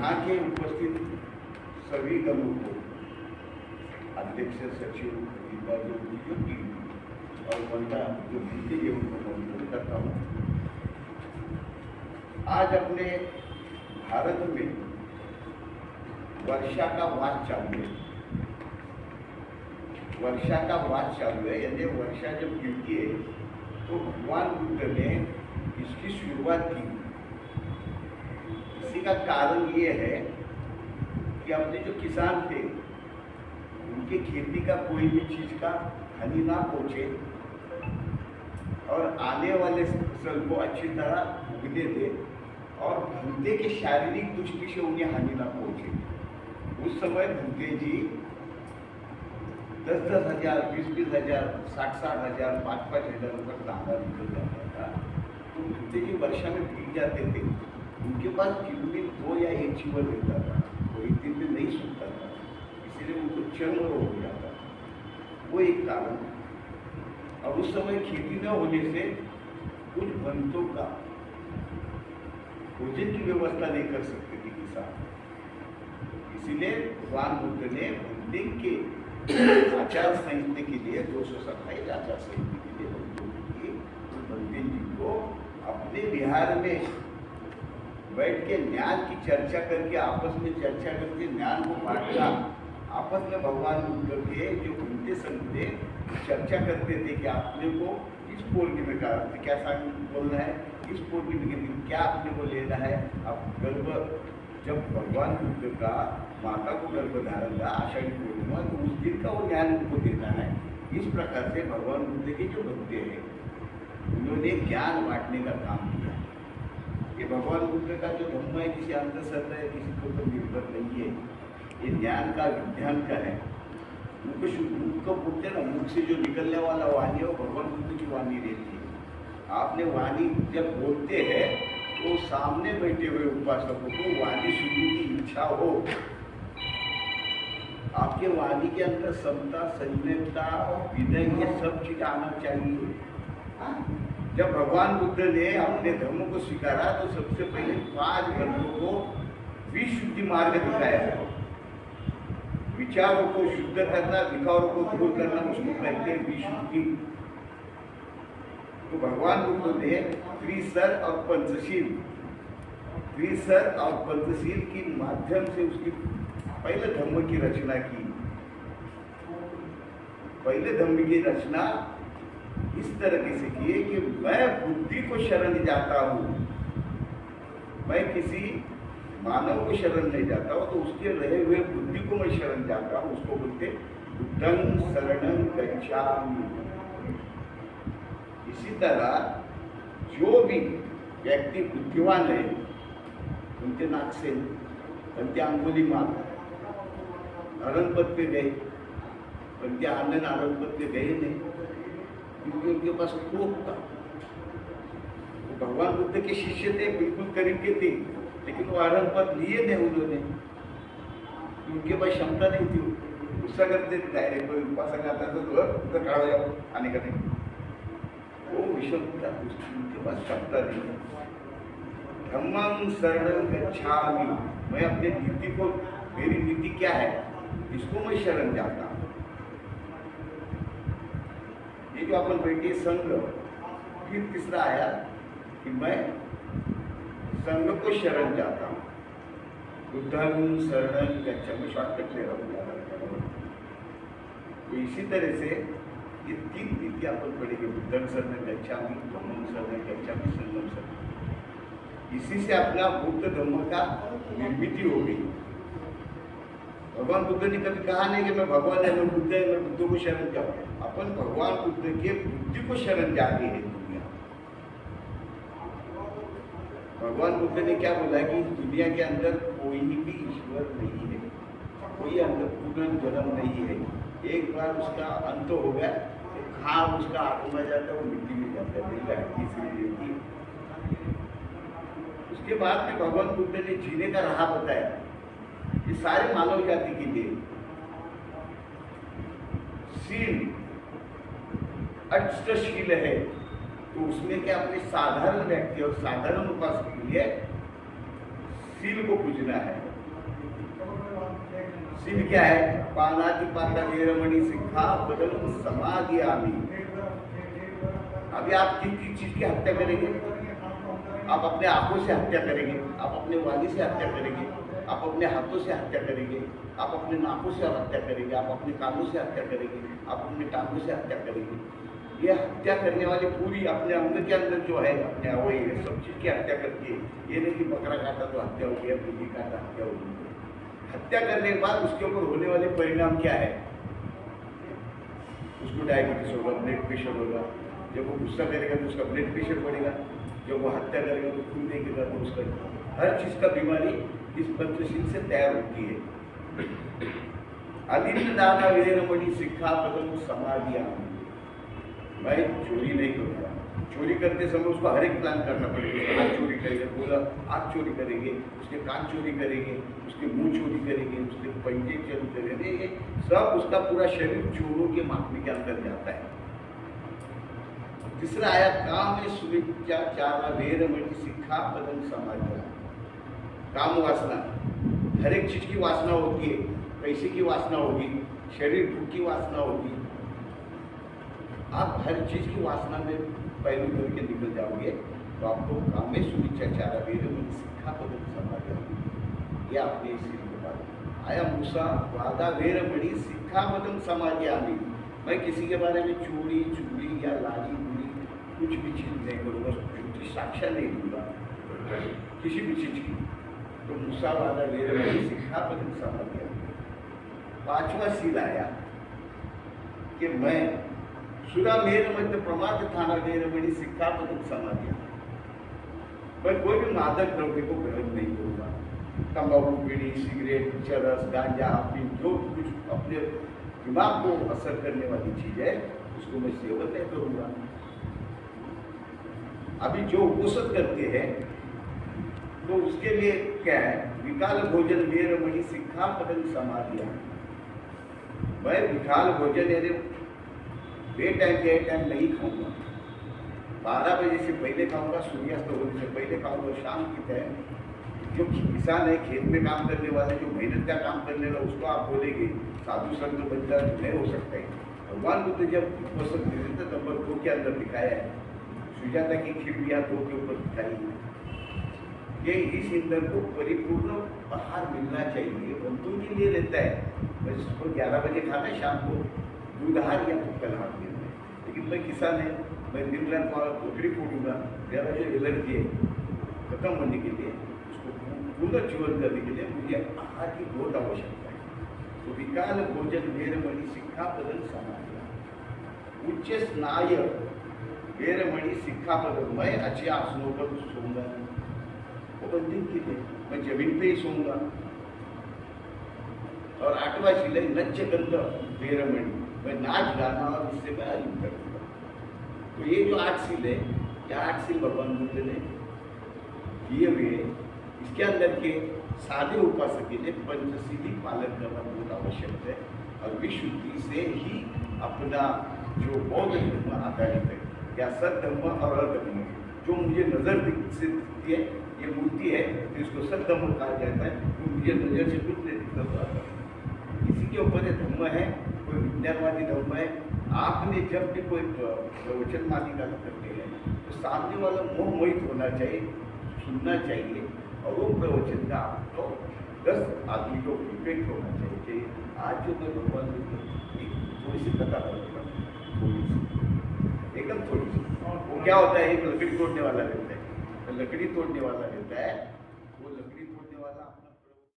यहाँ के उपस्थित सभी लोगों को, अध्यक्ष, सचिव, जो टीम और बंदा जो बीते ये उनको मजबूत करता हूँ। आज अपने भारत में वर्षा का वास चालू है। वर्षा का वास चालू है, यानी वर्षा जब गिरती है तो भगवान बुद्ध ने इसकी शुरुआत की। इसी का कारण ये है कि अपने जो किसान थे उनके खेती का कोई भी चीज का हानि ना पहुंचे और आने वाले फसल को अच्छी तरह उगने दे और भंते के शारीरिक दृष्टि से उन्हें हानि ना पहुंचे। उस समय भंते जी 10-10 हजार, 20-20 हजार, 60-60 हजार, 5-5 हजार रुपये दाना निकल जाता था। तो भंते जी वर्षा में भीग जाते थे। उनके पास दिन में 2 या 1 चीवर रहता था, वो एक दिन में नहीं सूखता था, इसीलिए उनको चर्म रोग हो जाता था। वो एक कारण। और उस समय खेती न होने से कुछ भंतों का भोजन की व्यवस्था नहीं कर सकते थे किसान। इसीलिए भगवान बुद्ध ने भंते के आचार संहिता के लिए 227 आचार संहिता के लिए भंते जी को अपने बिहार में बैठ के ज्ञान की चर्चा करके, आपस में चर्चा करके ज्ञान को बांटना। आपस में भगवान बुद्ध के जो भंते संत थे चर्चा करते थे कि आपने को इस पूर्णिमा का क्या बोलना है, इस पूर्णिमा के दिन क्या आपने को लेना है। अब गर्भ जब भगवान बुद्ध का माता को गर्भ धारण था आषाढ़ी पूर्णिमा, तो उस दिन का वो ज्ञान उनको देना है। इस प्रकार से भगवान बुद्ध के जो भक्ते हैं उन्होंने ज्ञान बांटने का काम किया। ये भगवान बुद्ध का जो धर्म है किसी अंधश्रद्धा है, किसी को तो निर्भर नहीं है, ये ज्ञान का विज्ञान का है। मुख को बोलते ना, मुख से जो निकलने वाला वाणी है वो भगवान बुद्ध की वाणी रहती है। आपने वाणी जब बोलते हैं तो सामने बैठे हुए उपासकों को वाणी सुनने की इच्छा हो। आपके वाणी के अंदर समता, संयमता और विनय ये सब चीज आना चाहिए। जब भगवान बुद्ध ने अपने धर्म को स्वीकारा तो सबसे पहले 5 ग्रंथों को विशुद्धि मार्ग दिखाया। विचारों को शुद्ध करना, विकारों को दूर करना, उसको कहते हैं विशुद्धि। तो भगवान बुद्ध ने त्रिसर और पंचशील के माध्यम से उसकी पहले धर्म की रचना की। पहले धर्म की रचना इस तरह से की कि मैं बुद्धि को शरण जाता हूँ, मैं किसी मानव को शरण नहीं जाता हूँ, तो उसके रहे हुए बुद्धि को मैं शरण जाता हूँ। उसको बोलते बुद्धं शरणं गच्छामि। इसी तरह जो भी व्यक्ति बुद्धिवान है उनके नाक से उनके अंगुली मार अरणपद पे गए, उनके आनंद अरणपद पे गए नहीं क्योंकि उनके पास क्रोध था। वो भगवान बुद्ध के शिष्य थे, बिल्कुल करीब के थे, लेकिन वो अरणपद लिए नहीं उन्होंने, उनके पास क्षमता नहीं थी। गुस्सा करते थे, डायरेक्ट कोई उपासक आता था तो उधर खड़ा हो जाओ, आने का नहीं। वो विषमता, उनके पास क्षमता नहीं। धम्मं शरणं गच्छामि, मैं अपने नीति को, मेरी नीति क्या है इसको मैं शरण जाता हूँ। ये जो अपन बैठे संघ, फिर तीसरा आया कि मैं संघ को शरण जाता हूँ। बुद्धं शरणं गच्छामि, शॉर्टकट ले रहा हूँ। तो इसी तरह से ये 3 नीति अपन पढ़ेंगे, बुद्धं शरणं गच्छामि, धम्मं शरणं गच्छामि, संघं शरणं। इसी से अपना बुद्ध धर्म का निर्मित हो गई। भगवान बुद्ध ने कभी कहा नहीं कि मैं भगवान है, मैं बुद्ध है, मैं बुद्ध को शरण जाऊँ। अपन भगवान बुद्ध के बुद्धि को शरण जा रही है दुनिया। भगवान बुद्ध ने क्या बोला कि दुनिया के अंदर कोई भी ईश्वर नहीं है, कोई अंदर पुनर्जन्म नहीं है। एक बार उसका अंत हो गया तो कहाँ उसका आत्मा जाता है, वो मिट्टी में जाता है, तीसरी रहती है। उसके बाद में भगवान बुद्ध ने जीने का राह बताया, ये सारे मानव जाति के लिए। शील अष्टशील है, तो उसमें क्या अपने साधारण व्यक्ति और साधारण उपासक के लिए शील को पूजना है। सील क्या है? पानातिपाता वीरमणि सिक्खापदं समादयामि। अभी आप किन किन चीज की हत्या करेंगे? आप अपने आंखों से हत्या करेंगे, आप अपने वाणी से हत्या करेंगे, आप अपने हाथों से हत्या करेंगे, आप अपने नाकों से हत्या करेंगे, आप अपने कानों से हत्या करेंगे, आप अपने टांगों से हत्या करेंगे। ये हत्या करने वाली पूरी अपने अंग के अंदर जो है अपने वही सब चीज की हत्या करती है। ये नहीं कि बकरा काटा तो हत्या हो गया, बिल्ली काटा हत्या हो गई। हत्या करने के बाद उसके ऊपर होने वाले परिणाम क्या है? उसको डायबिटीज होगा, ब्लड प्रेशर होगा। जब वो गुस्सा करेगा तो उसका ब्लड प्रेशर बढ़ेगा, जब वो हत्या करेगा तो खून देखेगा तो उसका हर चीज का बीमारी इस पंचशील से तैयार होती है। अदिन्न दाना वीरमणि सिक्खापदं समादयामि। मैं चोरी नहीं करूँगा। चोरी करते समय उसको हर एक प्लान करना पड़ेगा। हाथ चोरी करेंगे, बोला आँख चोरी करेंगे, उसके कान चोरी करेंगे, उसके मुंह चोरी करेंगे, उसके पंजे चोरी करेंगे। ये सब उसका पूरा शरीर चोरों के मापने के अंदर जाता है। तीसरा आया काम में सुविचाचार वीरमणि सिक्खापदं समादयामि। काम वासना, हर एक चीज की वासना होती है। पैसे की वासना होगी, शरीर भूख की वासना होगी। आप हर चीज की वासना में पहलू करके निकल जाओगे तो आपको काम में सुविचाचार वीरमणि सिक्खापदं समादयामि। ये आपने इसी के बाद आया मूसा वादा वीरमणि सिक्खापदं समादयामि। मैं किसी के बारे में चोरी चुगली या लाली बुरी कुछ भी चीज नहीं करूँगा, झूठी साक्ष्य नहीं दूंगा किसी भी चीज की। तो मूसा वादा वीरमणि सिक्खापदं समादयामि। पांचवा सील आया कि मैं सुरा मेर मध्य प्रमाद थाना वीरमणि सिक्खापदं समादयामि। मैं कोई भी मादक द्रव्य को ग्रहण नहीं करूँगा। तंबाकू, बीड़ी, सिगरेट, चरस, गांजा, अफीम जो कुछ अपने दिमाग को असर करने वाली चीज है उसको मैं सेवन नहीं करूँगा। अभी जो उपोषण करते हैं तो उसके लिए क्या है? विकाल भोजन वीरमणि सिक्खापदं समादयामि। मैं विकाल भोजन यानी बेटाइम के टाइम नहीं खाऊंगा। 12 बजे से पहले खाऊंगा, सूर्यास्त होने से पहले खाऊंगा, शाम की टाइम। जो किसान है, खेत में काम करने वाले, जो मेहनत का काम करने वाला, उसको आप बोलेंगे साधु संत बंदा नहीं हो सकता है। भगवान बुद्ध जब उपस्थित नंबर 2 के अंदर दिखाया है, सुजाता की खीर भी 2 के ऊपर दिखाई है। ये इस ईंधन को परिपूर्ण आहार मिलना चाहिए, बंधु के लिए रहता है। बस सुबह 11 बजे खाना है, शाम को दूध आहार या फल आहार लेना है। लेकिन मैं किसान है, मैं दिन रात टोकरी फोड़ूंगा। मेरा जो एलर्जी है खत्म होने के लिए, उसको पुनर्जीवन करने के लिए मुझे आहार की बहुत आवश्यकता है। तो विकाल भोजन वीरमणि सिक्खापदं समादयामि। उच्च स्नाय वीरमणि सिक्खापदं। मैं अच्छे आसनों पर सोऊंगा, वो बंधन के लिए मैं जमीन पे ही सोऊंगा। और 8वां शील है नृत्य गंध वीरमणि। मैं नाच गाना और इससे मैं अलिप्त करूँगा। तो ये जो 8 शील है, ये 8 शील भगवान बुद्ध ने किए हुए। इसके अंदर के साधे उपासक के लिए पंचशीली पालन करना बहुत आवश्यक है। और विशुद्धि से ही अपना जो बौद्ध धर्म आधारित है या सद्धर्म और अधर्म, जो मुझे नजर से दिखती है, ये मूर्ति है तो इसको सद्धर्म कहा जाता है। तो मुझे नजर से कुछ नहीं दिखता, इसी के ऊपर ये धर्म है। कोई विज्ञानवादी धर्म है। आपने जब भी कोई प्रवचन मालिका करते हैं तो सामने वाला मोहमोहित होना चाहिए, सुनना चाहिए, और वो प्रवचन का आपको 10 आदमी को इफेक्ट होना चाहिए। आज जो मैं भगवान थोड़ी सी कथा करूँगा, थोड़ी सी, एकदम थोड़ी सी। वो क्या होता है, एक लकड़ी तोड़ने वाला रहता है, लकड़ी तोड़ने वाला रहता है, वो लकड़ी तोड़ने वाला